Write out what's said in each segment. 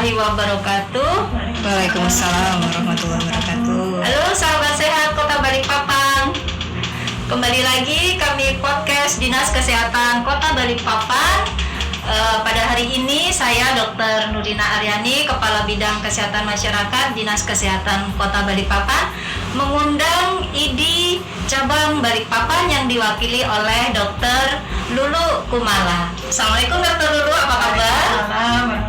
warahmatullahi wabarakatuh. Waalaikumsalam warahmatullahi wabarakatuh. Halo sahabat sehat Kota Balikpapan. Kembali lagi kami podcast Dinas Kesehatan Kota Balikpapan. Pada hari ini saya Dr. Nurina Aryani, Kepala Bidang Kesehatan Masyarakat Dinas Kesehatan Kota Balikpapan, mengundang ID Cabang Balikpapan yang diwakili oleh Dr. Lulu Kumala. Assalamualaikum Dr. Lulu, apa kabar? Waalaikumsalam.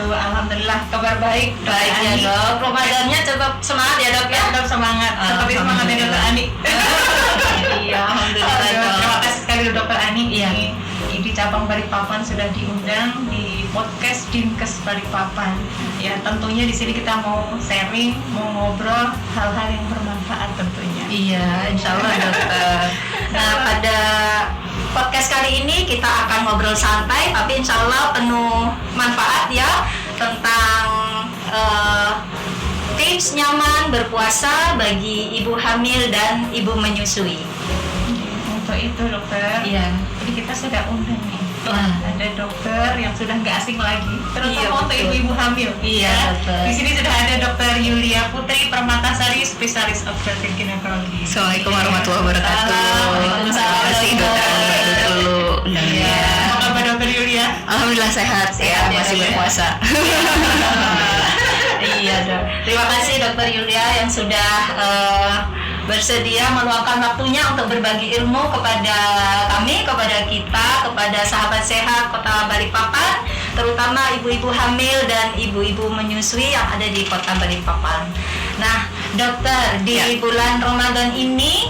Alhamdulillah kabar baik. Baik ya dok. Ramadannya tetap semangat ya dok ya. Tetap semangat. Seperti semangatnya Dokter Ani. Iya, alhamdulillah dok. Terima kasih sekali Dokter Ani. Iya. Di cabang Balikpapan sudah diundang di podcast Dinkes Balikpapan. Ya tentunya di sini kita mau sharing, mau ngobrol hal-hal yang bermanfaat tentunya. Iya, insya Allah dokter. Nah, pada podcast kali ini kita akan ngobrol santai, tapi insya Allah penuh manfaat ya, tentang tips nyaman berpuasa bagi ibu hamil dan ibu menyusui. Untuk itu dokter, Iya. jadi kita sudah undang nih. Wah. Ada dokter yang sudah nggak asing lagi, terutama Iya, untuk betul. ibu-ibu hamil. Iya, Ya. dokter. Di sini sudah ada Dokter Yulia Putri Permatasari, spesialis obstetrik ginekologi. Assalamualaikum warahmatullahi wabarakatuh. Waalaikumsalam. Terima kasih dokter Lulu. Iya. Apa kabar Dokter Yulia? Alhamdulillah sehat Sehat ya, ya, masih dok, ya. berpuasa. Iya dok. Terima kasih Dokter Yulia yang sudah bersedia meluangkan waktunya untuk berbagi ilmu kepada kami, kepada kita, kepada sahabat sehat Kota Balikpapan, terutama ibu-ibu hamil dan ibu-ibu menyusui yang ada di Kota Balikpapan. Nah, dokter, di Ya. bulan Ramadan ini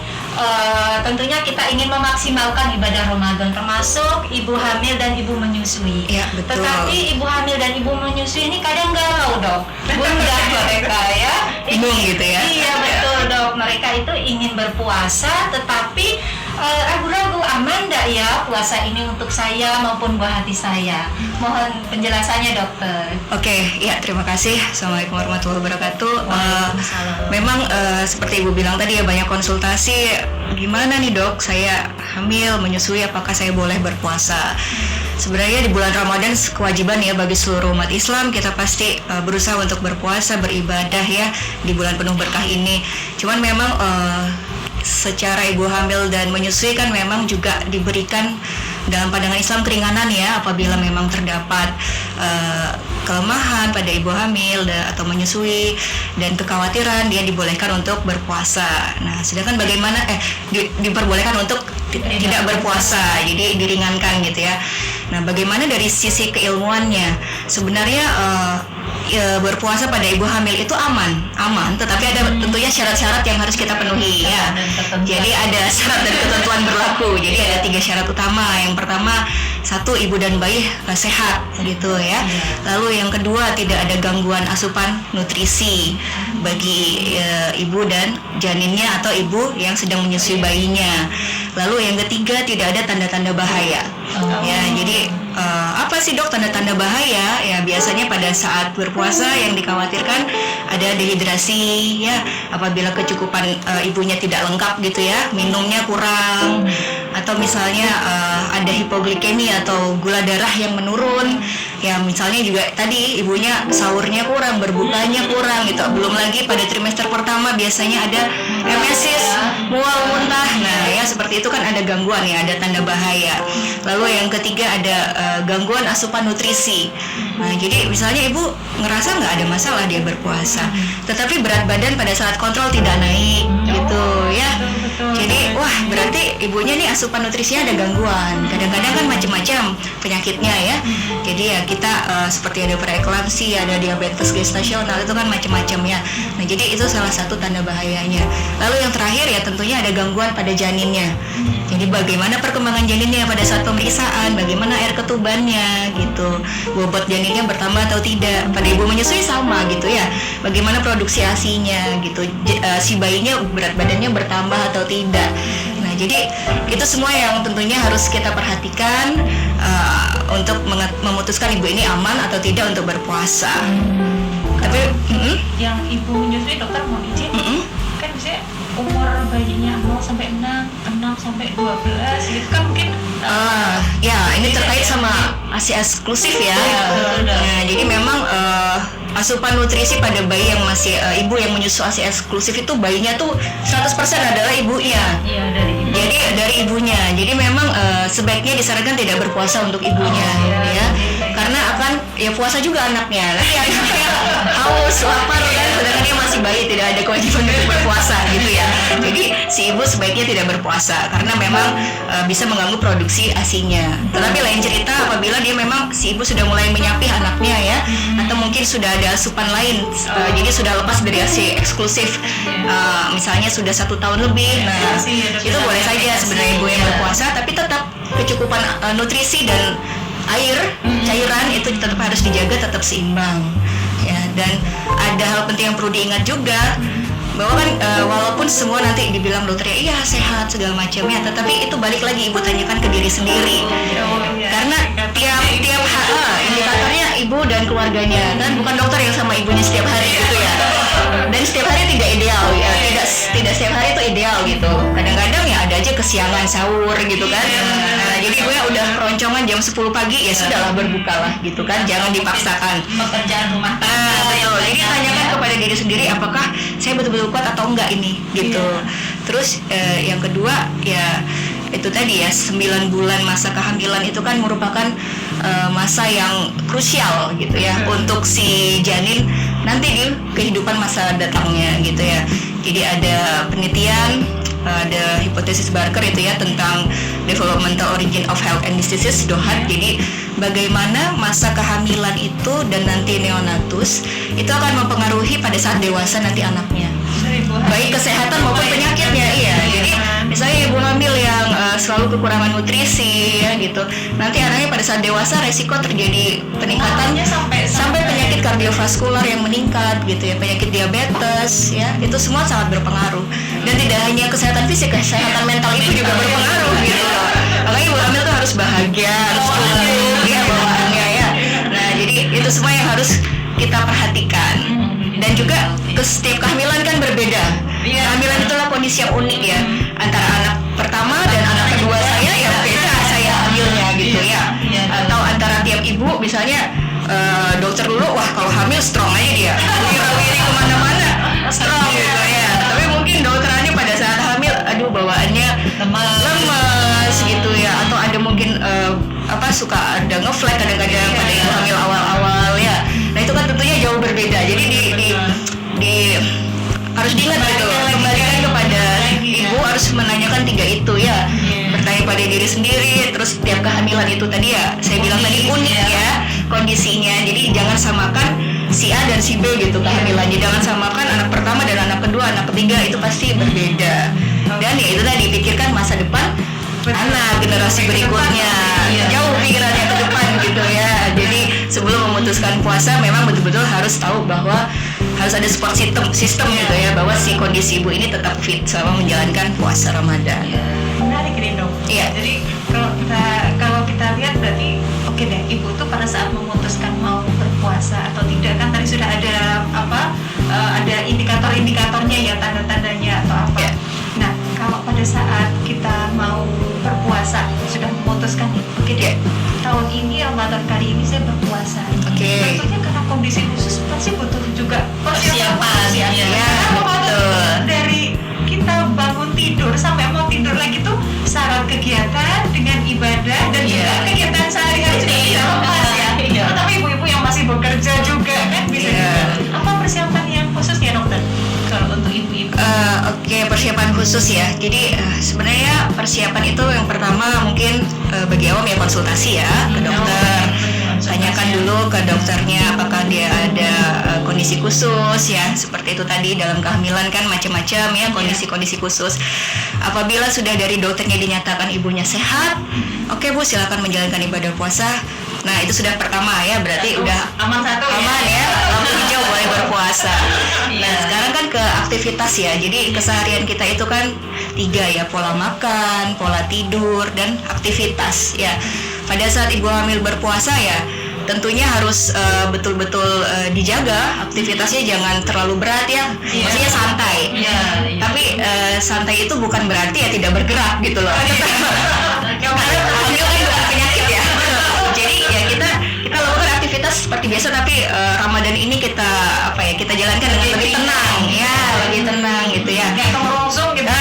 tentunya kita ingin memaksimalkan ibadah Ramadan, termasuk ibu hamil dan ibu menyusui. Ya, betul. Tetapi ibu hamil dan ibu menyusui ini kadang galau dok, gundah mereka ya. Bingung gitu ya. Iya betul dok, mereka itu ingin berpuasa tetapi ragu-ragu aman enggak ya puasa ini untuk saya maupun buah hati saya. Mohon penjelasannya dokter. Oke, ya terima kasih. Assalamualaikum warahmatullahi wabarakatuh. Waalaikumsalam. Memang seperti ibu bilang tadi ya, banyak konsultasi. Gimana nih dok, saya hamil, menyusui, apakah saya boleh berpuasa? Sebenarnya di bulan Ramadan kewajiban ya bagi seluruh umat Islam, kita pasti berusaha untuk berpuasa, beribadah ya di bulan penuh berkah ini. Cuman memang secara ibu hamil dan menyusui kan memang juga diberikan dalam pandangan Islam keringanan ya, apabila memang terdapat kelemahan pada ibu hamil atau menyusui dan kekhawatiran, dia dibolehkan untuk berpuasa. Nah, sedangkan bagaimana diperbolehkan untuk tidak berpuasa, jadi diringankan gitu ya. Nah, bagaimana dari sisi keilmuannya? Sebenarnya berpuasa pada ibu hamil itu aman, tetapi ada tentunya syarat-syarat yang harus kita penuhi ya. Jadi ada syarat dan ketentuan berlaku. Jadi ada 3 syarat utama. Yang pertama, 1, ibu dan bayi sehat gitu ya. Lalu yang kedua, tidak ada gangguan asupan nutrisi bagi ibu dan janinnya atau ibu yang sedang menyusui bayinya. Lalu yang ketiga, tidak ada tanda-tanda bahaya. Ya, jadi apa sih dok tanda-tanda bahaya? Ya biasanya pada saat berpuasa yang dikhawatirkan ada dehidrasi ya, apabila kecukupan ibunya tidak lengkap gitu ya, minumnya kurang, atau misalnya ada hipoglikemi atau gula darah yang menurun. Ya misalnya juga tadi ibunya sahurnya kurang, berbukanya kurang gitu. Belum lagi pada trimester pertama biasanya ada emesis, mual, muntah. Nah ya seperti itu kan ada gangguan ya, ada tanda bahaya. Lalu yang ketiga ada gangguan asupan nutrisi. Nah jadi misalnya ibu ngerasa nggak ada masalah dia berpuasa, tetapi berat badan pada saat kontrol tidak naik gitu ya. Jadi wah berarti ibunya nih asupan nutrisinya ada gangguan. Kadang-kadang kan macam-macam penyakitnya ya. Jadi ya kita seperti ada preeklamsi, ada diabetes gestasional, itu kan macam-macam ya. Nah jadi itu salah satu tanda bahayanya. Lalu yang terakhir ya tentunya ada gangguan pada janinnya. Jadi bagaimana perkembangan janinnya pada saat pemeriksaan, bagaimana air ketubannya gitu, bobot janinnya bertambah atau tidak. Pada ibu menyusui sama gitu ya, bagaimana produksi ASI-nya gitu, si bayinya berat badannya bertambah atau tidak. Nah jadi itu semua yang tentunya harus kita perhatikan untuk memutuskan ibu ini aman atau tidak untuk berpuasa. Tapi yang ibu menyusui dokter mau izin, kan biasanya sampai umur bayinya 0 sampai 6, 6 sampai 12 gitu kan mungkin Ya, ini terkait sama ASI eksklusif ya. Nah, jadi memang asupan nutrisi pada bayi yang masih ibu yang menyusu ASI eksklusif itu bayinya tuh 100% adalah ibunya. iya dari ibu. Jadi dari ibunya. Jadi memang sebaiknya disarankan tidak berpuasa untuk ibunya, ya. Karena akan ya puasa juga anaknya. Nanti anaknya haus, lapar kan, sedangkan dia masih bayi, tidak ada kewajiban untuk berpuasa gitu ya. Jadi si ibu sebaiknya tidak berpuasa karena memang bisa mengganggu produksi ASI-nya. Tetapi lain cerita apabila dia memang si ibu sudah mulai menyapih anaknya ya, atau mungkin sudah ada asupan lain, jadi sudah lepas dari ASI eksklusif, misalnya sudah 1 tahun lebih. Nah, itu boleh saja sebenarnya ibu yang berpuasa, tapi tetap kecukupan nutrisi dan air cairan itu tetap harus dijaga, tetap seimbang ya. Dan ada hal penting yang perlu diingat juga, bahwa kan walaupun semua nanti dibilang dokternya iya sehat segala macamnya, tetapi itu balik lagi ibu tanyakan ke diri sendiri, karena tiap indikatornya ibu dan keluarganya kan, bukan dokter yang sama ibunya setiap hari gitu ya. Dan setiap hari tidak ideal ya, tidak setiap hari itu ideal gitu. Kadang-kadang ya ada aja kesiangan sahur gitu kan. Jadi gue udah keroncongan jam 10 pagi ya sudahlah berbukalah gitu kan, jangan dipaksakan. Pekerjaan rumah tangga. Betul. Jadi tanyakan kepada diri sendiri apakah saya betul-betul kuat atau enggak ini gitu. Terus yang kedua ya itu tadi ya, 9 bulan masa kehamilan itu kan merupakan masa yang krusial gitu ya untuk si janin nanti di kehidupan masa datangnya gitu ya. Jadi ada penelitian, ada hipotesis Barker itu ya tentang developmental origin of health and diseases (DOHAD). Jadi bagaimana masa kehamilan itu dan nanti neonatus itu akan mempengaruhi pada saat dewasa nanti anaknya, baik kesehatan maupun penyakitnya. Iya, jadi misalnya ibu hamil yang selalu kekurangan nutrisi ya gitu, nanti anaknya pada saat dewasa resiko terjadi peningkatannya sampai penyakit kardiovaskular yang meningkat gitu ya, penyakit diabetes ya, itu semua sangat berpengaruh. Dan tidak hanya kesehatan fisik, kesehatan mental itu juga berpengaruh gitu loh. Makanya ibu hamil tuh harus bahagia, harus tumbuh ya bawaannya ya. Nah, jadi itu semua yang harus kita perhatikan. Dan juga setiap kehamilan kan berbeda. Kehamilan itulah kondisi yang unik ya. Antara anak pertama dan anak kedua saya ya beda saya hamilnya gitu ya. Atau antara tiap ibu misalnya dokter dulu wah kalau hamil strong aja dia, wiri kemana-mana strong gitu ya. Tapi mungkin dokterannya pada saat hamil aduh bawaannya lemas gitu ya. Atau ada mungkin suka ada ngeflag kadang-kadang pada ibu hamil awal-awal ya. Nah itu kan tentunya jauh berbeda. Jadi harus diingat gitu, kembalikan kepada ibu, harus menanyakan 3 itu ya. Bertanya pada diri sendiri. Terus tiap kehamilan itu tadi ya saya bilang tadi unik ya kondisinya. Jadi jangan samakan si A dan si B gitu kehamilannya. Jangan samakan anak pertama dan anak kedua, anak ketiga itu pasti berbeda. Dan ya itu tadi, pikirkan masa depan anak generasi berikutnya, jauh pikirannya ke depan gitu ya. Jadi sebelum memutuskan puasa memang betul-betul harus tahu bahwa harus ada support system gitu ya, bahwa si kondisi ibu ini tetap fit selama menjalankan puasa Ramadan. Menarik nih dok. Iya. Jadi kalau kita lihat berarti oke deh, ibu tuh pada saat memutuskan mau berpuasa atau tidak kan tadi sudah ada ada indikator-indikatornya ya, tanda-tandanya atau apa. Nah, kalau pada saat kita mau berpuasa sudah memutuskan oke deh, tahun ini Ramadan kali ini saya berpuasa. Oke. Tentunya karena kondisi khusus pasti butuh juga Persiapan, ya. Betul. Dari kita bangun tidur sampai mau tidur lagi tuh syarat kegiatan dengan ibadah dan juga kegiatan sehari-hari juga tidak lepas ya. Tapi ibu-ibu yang masih bekerja juga kan bisa juga. Apa persiapan yang khusus ya dokter kalau untuk ibu-ibu? Oke, persiapan khusus ya. Jadi sebenarnya persiapan itu yang pertama mungkin bagi awam ya konsultasi ya ke dokter. Tanyakan dulu ke dokternya apakah dia ada kondisi khusus ya, seperti itu tadi dalam kehamilan kan macam-macam ya kondisi-kondisi khusus. Apabila sudah dari dokternya dinyatakan ibunya sehat, oke Bu silakan menjalankan ibadah puasa. Nah itu sudah pertama ya, berarti udah aman ya, lampu hijau boleh berpuasa. Nah sekarang kan ke aktivitas ya, jadi keseharian kita itu kan 3 ya, pola makan, pola tidur, dan aktivitas ya. Pada saat ibu hamil berpuasa ya, tentunya harus betul-betul dijaga aktivitasnya, jangan terlalu berat ya, maksudnya santai. Tapi santai itu bukan berarti ya tidak bergerak gitu loh. Karena hamil kan bukan penyakit ya. Jadi ya kita lakukan aktivitas seperti biasa, tapi Ramadan ini kita jalankan dengan lebih tenang ya, lebih tenang gitu ya. Nggak kemerongsong gitu.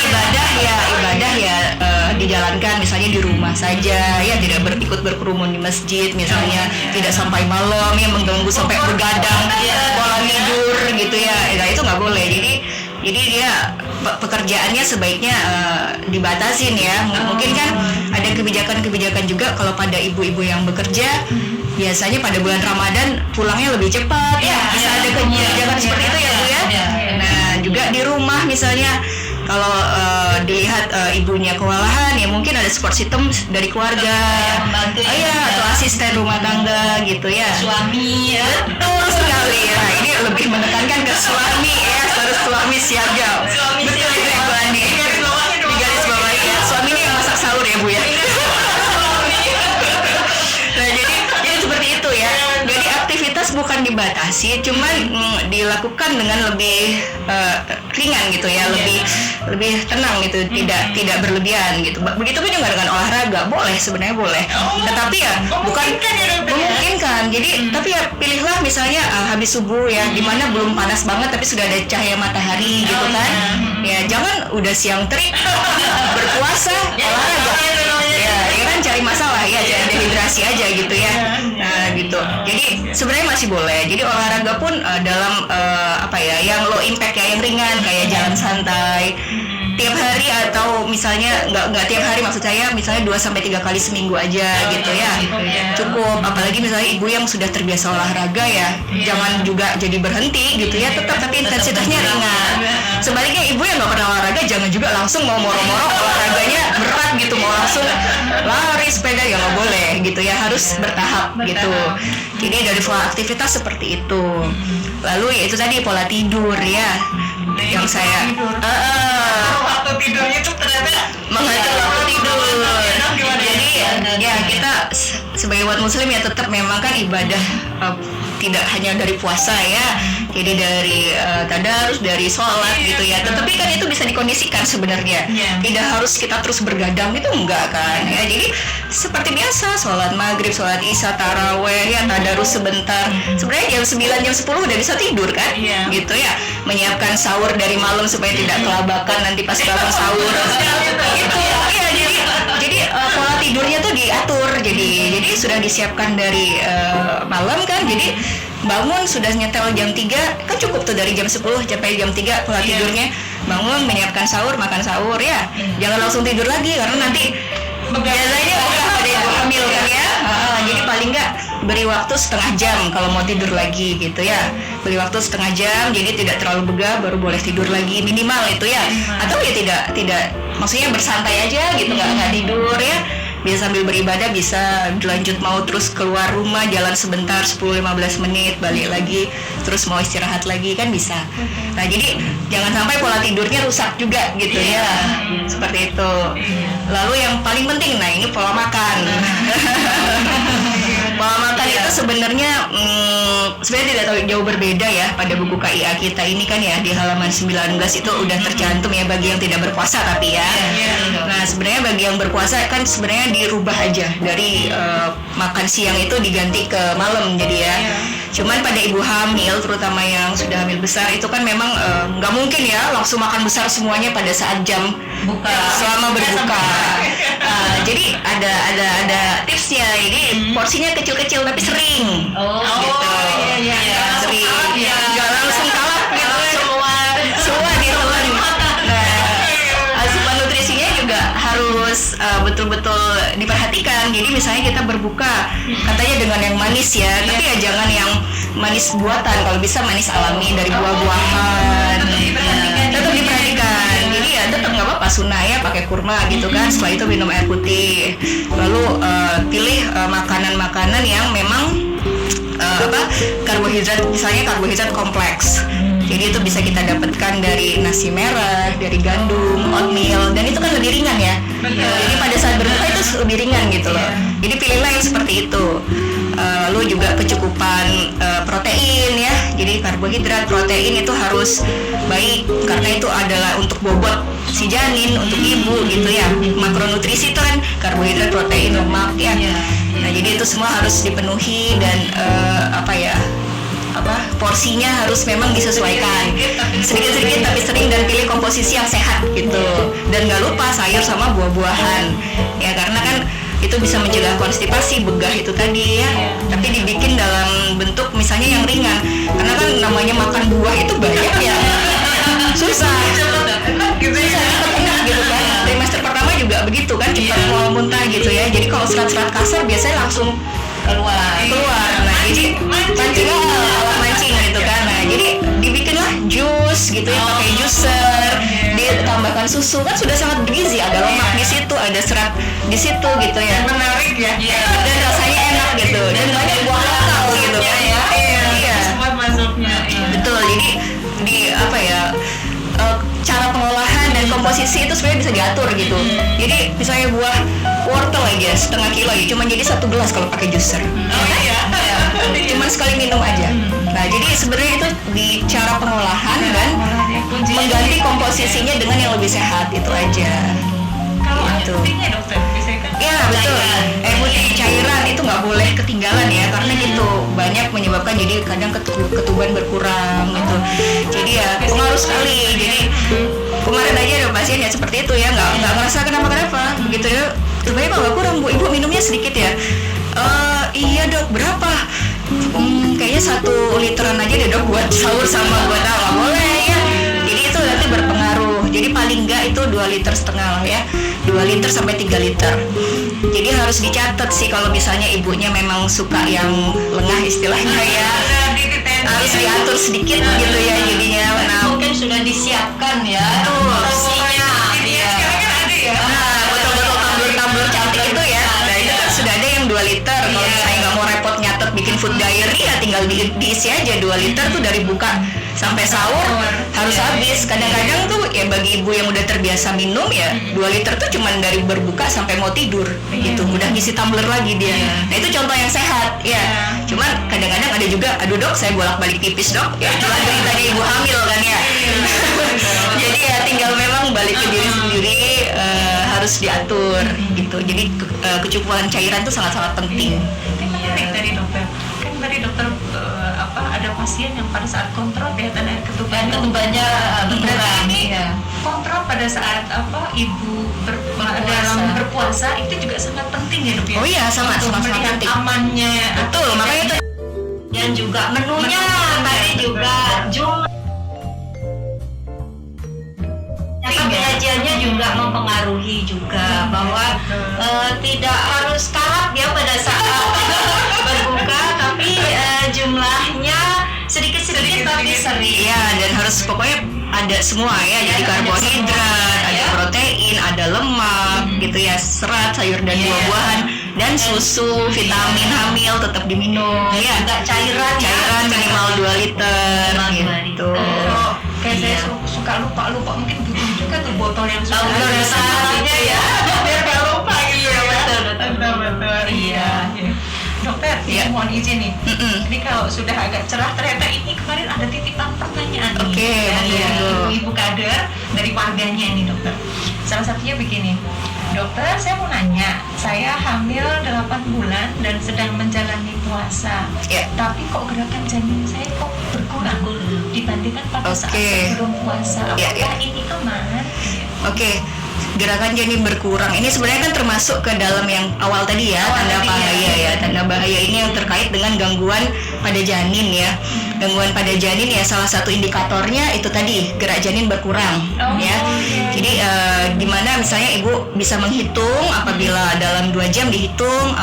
Ibadah ya dijalankan misalnya di rumah saja ya, tidak ikut berkerumun di masjid misalnya, tidak sampai malam ya mengganggu sampai begadang pola tidur gitu ya. Nah, itu nggak boleh. Jadi dia pekerjaannya sebaiknya dibatasin ya. Mungkin kan ada kebijakan-kebijakan juga kalau pada ibu-ibu yang bekerja, biasanya pada bulan Ramadan pulangnya lebih cepat ya. Bisa ada kebijakan seperti itu ya Bu ya. Nah, juga di rumah misalnya kalau dilihat ibunya kewalahan ya mungkin ada support system dari keluarga, atau asisten rumah tangga gitu ya. Suami ya. Betul sekali. Nah, ini lebih menekankan ke suami ya, harus suami siaga. Betul itu Ibu Ani. Digaris bawahi ya. Suaminya yang masak sahur ya Bu ya. Nah, jadi seperti itu ya. Jadi aktivitas bukan dibatasi, cuman dilakukan dengan lebih ringan gitu ya, lebih tenang gitu, tidak berlebihan gitu. Begitupun juga dengan olahraga, boleh sebenarnya boleh. Tetapi ya bukan memungkinkan. Jadi tapi ya pilihlah misalnya habis subuh ya, dimana belum panas banget tapi sudah ada cahaya matahari gitu kan. Ya jangan udah siang terik berpuasa olahraga. Ya kan cari masalah ya, cari dehidrasi aja gitu ya. Nah gitu. Jadi sebenarnya masih boleh. Jadi olahraga pun dalam yang low impact ya, yang ringan kayak jalan santai tiap hari, atau misalnya nggak tiap hari, maksud saya misalnya 2-3 kali seminggu aja gitu ya. Cukup. Apalagi misalnya ibu yang sudah terbiasa olahraga ya, jangan juga jadi berhenti gitu ya, tetap tapi intensitasnya ringan. Sebaliknya ibu yang nggak pernah olahraga jangan juga langsung mau moro-moro olahraganya berat gitu, mau langsung lari sepeda ya nggak boleh gitu ya, harus bertahap gitu. Jadi dari pola aktivitas seperti itu. Lalu ya itu tadi pola tidur ya, yang saya waktu tidurnya itu ternyata mengatur waktu tidur. Jadi ya kita sebagai umat muslim ya tetap memang kan ibadah tidak hanya dari puasa ya, jadi dari tadarus, dari sholat gitu ya. Tetapi kan itu bisa dikondisikan sebenarnya. Tidak harus kita terus bergadang itu enggak kan ya. Jadi seperti biasa sholat maghrib, sholat isya, taraweh ya, tadarus sebentar. Sebenarnya jam 9, jam 10 udah bisa tidur kan, gitu ya. Menyiapkan sahur dari malam supaya tidak kelabakan nanti pas bangun sahur. Gitu ya. Jadi pola tidurnya tuh diatur. Jadi sudah disiapkan dari malam kan. Jadi bangun sudah nyetel jam 3 kan cukup tuh, dari jam 10 sampai jam 3 pola tidurnya. Bangun, menyiapkan sahur, makan sahur ya. Jangan langsung tidur lagi karena nanti biasanya ada yang hamil kan ya. Jadi paling nggak beri waktu setengah jam kalau mau tidur lagi gitu ya. Beri waktu setengah jam, jadi tidak terlalu begah, baru boleh tidur lagi minimal itu ya. Atau ya tidak maksudnya bersantai aja gitu, nggak tidur ya. Bisa sambil beribadah, bisa lanjut mau terus keluar rumah, jalan sebentar 10-15 menit, balik lagi, terus mau istirahat lagi kan bisa. Nah jadi jangan sampai pola tidurnya rusak juga gitu ya. Seperti itu. Lalu yang paling penting, nah ini pola makan. Pola makan itu sebenarnya tidak jauh berbeda ya pada buku KIA kita ini kan ya, di halaman 19 itu udah tercantum ya bagi yang tidak berpuasa tapi ya. Nah sebenarnya bagi yang berpuasa kan sebenarnya dirubah aja dari makan siang itu diganti ke malam jadi ya. Cuman pada ibu hamil, terutama yang sudah hamil besar itu kan memang nggak mungkin ya langsung makan besar semuanya pada saat jam buka, selama berbuka. Jadi ada tipsnya. Jadi porsinya kecil-kecil tapi sering. Gitu. Sering. Nggak langsung kalap gitu. Semua ditelan. Nah, asupan nutrisinya juga harus betul-betul diperhatikan. Jadi misalnya kita berbuka katanya dengan yang manis ya, tapi ya jangan yang manis buatan. Kalau bisa manis alami dari buah-buahan. Tetap diperhatikan. Jadi ya tetap nggak apa-apa, sunnah ya pakai kurma gitu kan. Setelah itu minum air putih. Lalu pilih makanan-makanan yang memang karbohidrat, misalnya karbohidrat kompleks. Jadi Jadi itu bisa kita dapatkan dari nasi merah, dari gandum, oatmeal, dan itu kan lebih ringan ya. Jadi pada saat berbuka itu lebih ringan gitu loh. Jadi pilihlah yang seperti itu. Lalu juga kecukupan protein ya. Jadi karbohidrat, protein itu harus baik karena itu adalah untuk bobot si janin, untuk ibu gitu ya. Makronutrisi itu kan karbohidrat, protein, lemak ya. Nah jadi itu semua harus dipenuhi dan porsinya harus memang disesuaikan, sedikit-sedikit tapi sering, dan pilih komposisi yang sehat gitu. Dan nggak lupa sayur sama buah-buahan ya, karena kan itu bisa mencegah konstipasi, begah itu tadi ya. Tapi dibikin dalam bentuk misalnya yang ringan, karena kan namanya makan buah itu banyak ya, susah enak gitu kan. Trimester pertama juga begitu kan, cepat mual muntah gitu ya. Jadi kalau serat-serat kasar biasanya langsung keluar. Nah jadi mancing gitu kan. Nah jadi dibikinlah jus gitu ya, pakai juicer, ditambahkan susu, kan sudah sangat bergizi, ada lemak di situ, ada serat di situ gitu ya. Menarik ya. Dan rasanya enak gitu, dan banyak buah lokal gitu kan ya. Iya. Semua masuknya. Betul. Jadi cara pengolahan dan komposisi itu sebenarnya bisa diatur gitu. Jadi misalnya buah wortel aja setengah kilo ya, cuma jadi 1 gelas kalau pakai juicer. Cuman sekali minum aja. Nah jadi sebenarnya itu di cara pengolahan dan mengganti komposisinya dengan yang lebih sehat, itu aja. Kalau air putihnya dokter, biasanya kan? Ya betul. Air putih cairan itu nggak boleh ketinggalan ya, karena gitu banyak menyebabkan jadi kadang ketuban berkurang gitu. Jadi ya pengaruh sekali. Jadi kemarin aja ada pasien ya seperti itu ya, nggak ngerasa kenapa begitu ya. Tubuhnya kok nggak kurang, Bu, ibu minumnya sedikit ya. Iya dok, berapa? Kayaknya 1 literan aja deh dok, buat sahur sama buat apa, boleh ya. Jadi itu nanti berpengaruh. Jadi paling enggak itu 2,5 liter lah ya, 2 liter sampai 3 liter. Jadi harus dicatat sih kalau misalnya ibunya memang suka yang lengah istilahnya ya, harus diatur sedikit gitu ya jadinya. Nah, Mungkin sudah disiapkan ya porsinya. Sekarang kan ada ya. betul tumbler cantik itu ya. Nah itu kan sudah ada yang 2 liter. Kalau misalnya nggak mau repot nyatet bikin food diary ya tinggal diisi aja 2 liter tuh dari buka sampai sahur harus habis. Kadang-kadang tuh ya bagi ibu yang udah terbiasa minum ya 2 liter tuh cuman dari berbuka sampai mau tidur gitu, udah ngisi tumbler lagi dia. Nah itu contoh yang sehat ya. Cuman kadang-kadang ada juga, aduh dok saya bolak-balik pipis dok, ya itulah ceritanya ibu hamil kan ya. Jadi ya tinggal memang balik ke diri sendiri, harus diatur gitu. Jadi kecukupan cairan itu sangat-sangat penting. Itu menarik tadi dokter. Kan tadi dokter ada pasien yang pada saat kontrol kelihatan air ketubannya berkurang. Ini kontrol pada saat ibu dalam berpuasa itu juga sangat penting ya dok ya. Oh iya, sangat melihat penting. amannya. Betul, makanya itu. Dan juga menunya tadi juga jumlah penyajiannya juga mempengaruhi juga, bahwa tidak harus kalap ya pada saat berbuka, tapi jumlahnya sedikit-sedikit tapi sering. Iya, dan harus pokoknya ada semua ya, jadi karbohidrat, ada protein, ada lemak gitu ya, serat, sayur dan buah-buahan, dan susu, vitamin hamil tetap diminum ya. Juga cairan minimal 2 liter gitu. Kayak saya suka lupa mungkin butuh juga tuh botol yang sudah Tumbler ada besarnya ya. biar nggak lupa gitu ya. Betul. Iya. Dokter, Iya. mohon izin nih. Mm-mm. Ini kalau sudah agak cerah, ternyata ini kemarin ada titipan pertanyaan nih. Oke, dari monggo. ibu kader dari warganya ini dokter. Salah satunya begini, dokter saya mau nanya, saya hamil 8 bulan dan sedang menjalani puasa. Ya. Tapi kok gerakan janin saya kok berkurang dibandingkan pada saat Oke. sebelum puasa. Ya, Apakah ya. ini aman? Oke, gerakan janin berkurang ini sebenarnya kan termasuk ke dalam yang awal tadi ya, tanda tadi bahaya ya. Tanda bahaya ini yang terkait dengan gangguan pada janin ya. Gangguan pada janin ya, salah satu indikatornya itu tadi gerak janin berkurang ya. Jadi dimana misalnya ibu bisa menghitung apabila dalam 2 jam dihitung,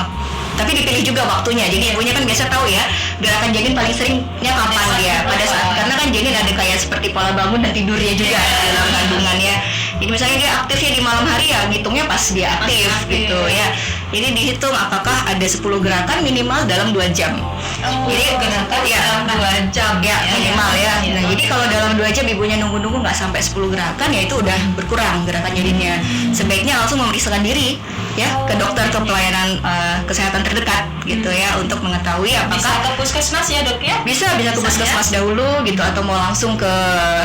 tapi dipilih juga waktunya. Jadi ibunya kan biasa tahu ya gerakan janin paling seringnya kapan dia, pada saat, karena kan janin ada kayak seperti pola bangun dan tidurnya juga dalam kandungannya. Jadi misalnya dia aktifnya di malam hari ya ngitungnya pas dia aktif gitu ya. Jadi dihitung apakah ada 10 gerakan minimal dalam 2 jam. Jadi gerakan dalam 2 jam ya minimal ya. Nah, jadi kalau dalam 2 jam ibunya nunggu-nunggu nggak sampai 10 gerakan, ya itu udah berkurang gerakan janinnya. Sebaiknya langsung memeriksakan diri ya ke dokter, ke pelayanan kesehatan terdekat gitu ya, untuk mengetahui Bisa apakah ke puskesmas ya dok ya? bisa ke puskesmas dahulu gitu, atau mau langsung ke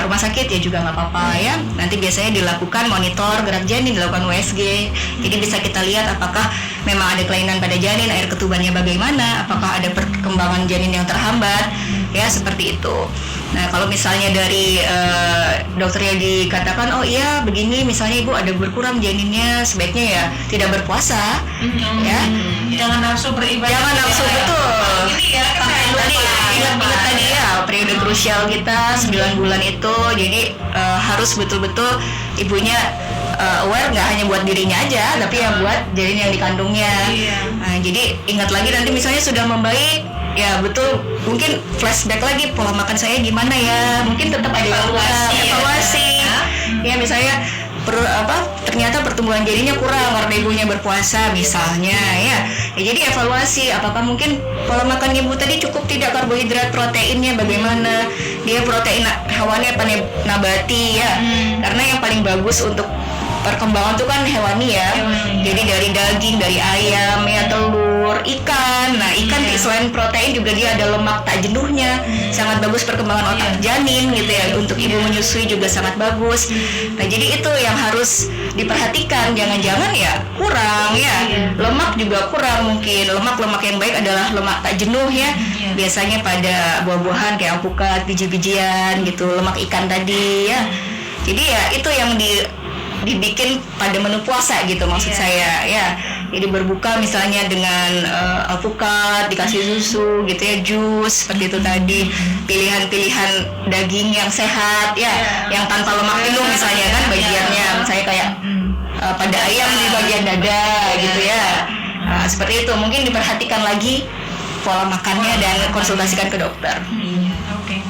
rumah sakit ya juga nggak apa-apa ya. Nanti biasanya dilakukan monitor gerak janin, dilakukan USG. Jadi bisa kita lihat apakah memang ada kelainan pada janin, air ketubannya bagaimana, apakah ada perkembangan janin yang terhambat ya, seperti itu. Nah, kalau misalnya dari dokternya dikatakan oh iya begini, misalnya ibu ada berkurang janinnya, sebaiknya ya tidak berpuasa ya. Jangan nafsu beribadah. Jangan nafsu, betul. Ini ya kan saya Tadi ingat tadi ya, periode krusial kita 9 bulan itu, jadi harus betul-betul ibunya aware, nggak hanya buat dirinya aja, tapi ya buat janin yang dikandungnya. Nah, jadi ingat lagi nanti misalnya sudah membaik, ya betul, mungkin flashback lagi pola makan saya gimana ya, mungkin tetap ada evaluasi. Ya misalnya ternyata pertumbuhan janinnya kurang karena ibunya berpuasa misalnya ya. Jadi evaluasi apakah mungkin pola makan ibu tadi cukup tidak, karbohidrat, proteinnya bagaimana, dia protein hewani apa nabati ya. Karena yang paling bagus untuk perkembangan itu kan hewani ya. Jadi dari daging, dari ayam ya, telur, ikan. Nah, ikan selain protein juga dia ada lemak tak jenuhnya. Sangat bagus perkembangan otak janin gitu ya. Untuk ibu menyusui juga sangat bagus. Nah, jadi itu yang harus diperhatikan. Jangan-jangan ya kurang ya. Lemak juga kurang mungkin. Lemak-lemak yang baik adalah lemak tak jenuh ya. Biasanya pada buah-buahan kayak alpukat, biji-bijian gitu, lemak ikan tadi ya. Jadi ya itu yang dibikin pada menu puasa gitu maksud saya ya. Jadi berbuka misalnya dengan alpukat, dikasih susu gitu ya, jus seperti itu tadi, pilihan-pilihan daging yang sehat ya, yang tanpa lemak jenuh misalnya kan bagiannya, misalnya kayak pada ayam di bagian dada gitu ya. Nah, seperti itu mungkin diperhatikan lagi pola makannya dan konsultasikan ke dokter. Oke.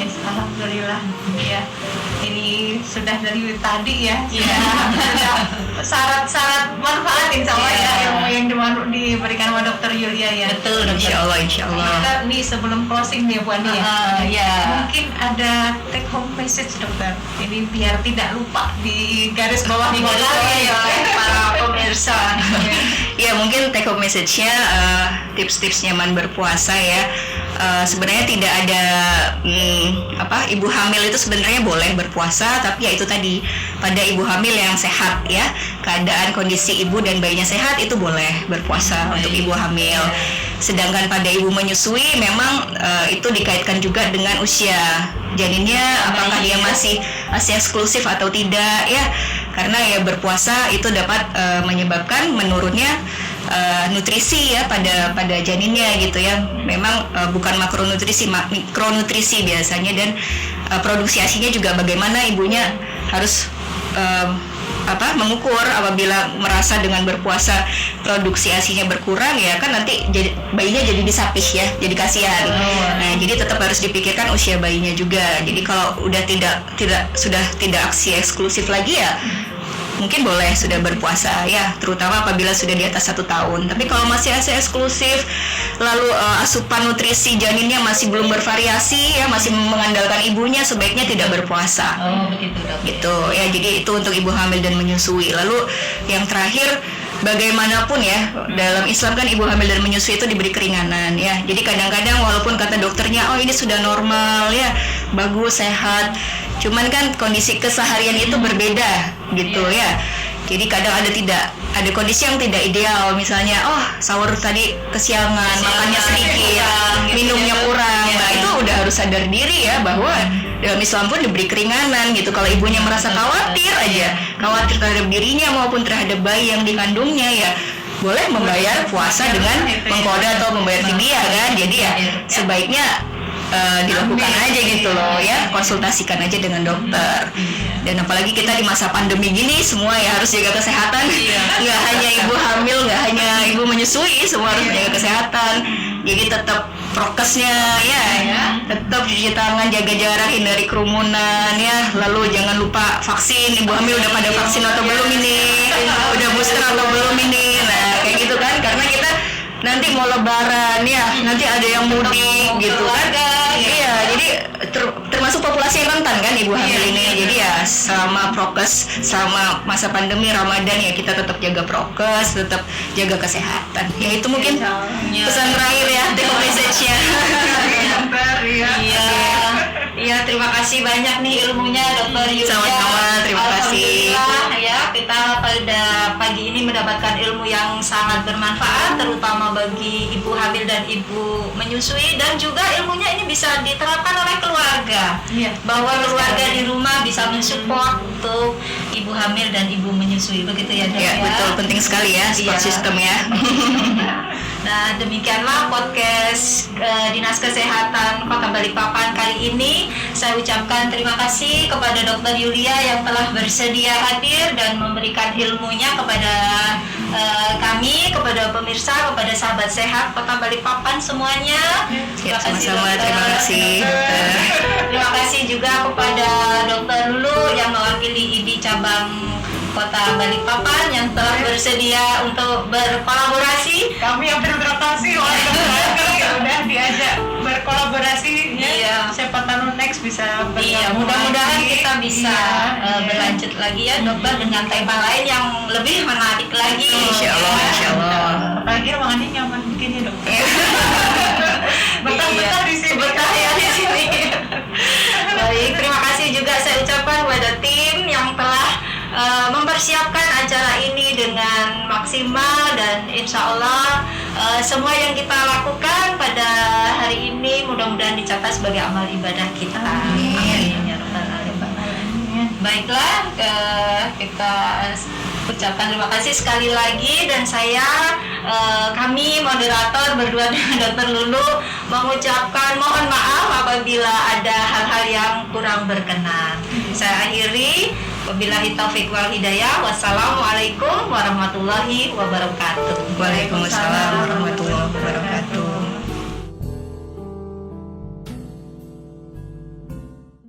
Yes, alhamdulillah ya. Ini sudah dari tadi ya, sudah syarat-syarat manfaat insya Allah ya yang diberikan sama dokter Yulia ya. Betul, Insya Allah. Kita nih sebelum closing nih Bu Ani ya. Mungkin ada take home message dokter. Ini biar tidak lupa di garis bawah ya para pemirsa. Ya mungkin take home message-nya tips-tips nyaman berpuasa ya. Sebenarnya tidak ada ibu hamil itu sebenarnya boleh berpuasa, tapi ya itu tadi pada ibu hamil yang sehat ya, keadaan kondisi ibu dan bayinya sehat itu boleh berpuasa untuk ibu hamil. Sedangkan pada ibu menyusui memang itu dikaitkan juga dengan usia janinnya, apakah dia masih eksklusif atau tidak ya, karena ya berpuasa itu dapat menyebabkan menurunnya nutrisi ya pada janinnya gitu ya. Memang bukan makronutrisi, mikronutrisi biasanya, dan produksi ASI-nya juga bagaimana ibunya harus mengukur apabila merasa dengan berpuasa produksi ASI-nya berkurang ya kan nanti bayinya jadi disapih ya, jadi kasihan. Nah, jadi tetap harus dipikirkan usia bayinya juga. Jadi kalau udah sudah tidak ASI eksklusif lagi ya mungkin boleh sudah berpuasa ya, terutama apabila sudah di atas 1 tahun. Tapi kalau masih ASI eksklusif, lalu asupan nutrisi janinnya masih belum bervariasi ya, masih mengandalkan ibunya, sebaiknya tidak berpuasa. Begitu dok. Gitu ya, jadi itu untuk ibu hamil dan menyusui. Lalu yang terakhir, bagaimanapun ya, dalam Islam kan ibu hamil dan menyusui itu diberi keringanan ya. Jadi kadang-kadang walaupun kata dokternya, oh ini sudah normal ya, bagus, sehat, cuman kan kondisi keseharian itu berbeda gitu ya. Jadi kadang ada kondisi yang tidak ideal, misalnya sahur tadi kesiangan, makannya sedikit, minumnya kurang. Nah, itu udah harus sadar diri ya bahwa dalam Islam pun diberi keringanan gitu. Kalau ibunya merasa khawatir terhadap dirinya maupun terhadap bayi yang dikandungnya ya boleh membayar puasa dengan mengqada atau membayar fidyah kan. Jadi ya sebaiknya dilakukan aja gitu loh ya, konsultasikan aja dengan dokter. Dan apalagi kita di masa pandemi gini, semua ya harus jaga kesehatan. Nggak hanya ibu hamil, nggak hanya ibu menyusui, semua harus menjaga kesehatan. Jadi tetap prokesnya ya, tetap cuci tangan, jaga jarak, hindari kerumunan ya. Lalu jangan lupa vaksin. Ibu hamil udah pada vaksin atau belum ini? Udah booster atau belum ini? Nah kayak gitu kan, karena kita nanti mau lebaran ya, nanti ada yang mudik gitu kan. Iya, jadi termasuk populasi yang rentan kan ibu hamil ini. Jadi ya selama prokes, selama masa pandemi Ramadan ya kita tetap jaga prokes, tetap jaga kesehatan. Ya itu mungkin pesan terakhir ya, take message-nya. Iya, terima kasih banyak nih ilmunya Dokter Yulia. Sama-sama, terima kasih. Alhamdulillah ya, kita pada pagi ini mendapatkan ilmu yang sangat bermanfaat, terutama bagi ibu hamil dan ibu menyusui, dan juga ilmunya ini bisa diterapkan oleh keluarga. Bahwa keluarga di rumah bisa mensupport untuk ibu hamil dan ibu menyusui, begitu ya Dok ya? Betul, penting sekali ya support system ya. Nah, demikianlah podcast Dinas Kesehatan Kota Balikpapan kali ini. Saya ucapkan terima kasih kepada Dokter Yulia yang telah bersedia hadir dan memberikan ilmunya kepada kami, kepada pemirsa, kepada sahabat sehat Kota Balikpapan semuanya. Terima kasih sama-sama, terima kasih dokter. Terima kasih juga kepada Dokter Lulu yang mewakili ID cabang Kota Balikpapan yang telah bersedia untuk berkolaborasi. Kami yang berterima kasih udah diajak berkolaborasi. Siapa tahu next bisa mudah-mudahan kita bisa berlanjut lagi ya dokter dengan tema lain yang lebih menarik lagi. Insya Allah. Apalagi ruangannya nyaman bikinnya dokter. Betah di sini. Betah ya di sini. Baik, terima kasih juga saya ucapkan kepada tim yang telah mempersiapkan acara ini dengan maksimal, dan insya Allah semua yang kita lakukan pada hari ini mudah-mudahan dicatat sebagai amal ibadah kita. Amin. Ya Rabbal Alamin. Baiklah, kita ucapkan terima kasih sekali lagi, dan kami moderator berdua dengan Dokter Lulu mengucapkan mohon maaf apabila ada hal-hal yang kurang berkenan. Saya akhiri, wabillahi taufiq wal hidayah. Wassalamualaikum warahmatullahi wabarakatuh. Waalaikumsalam warahmatullahi wabarakatuh.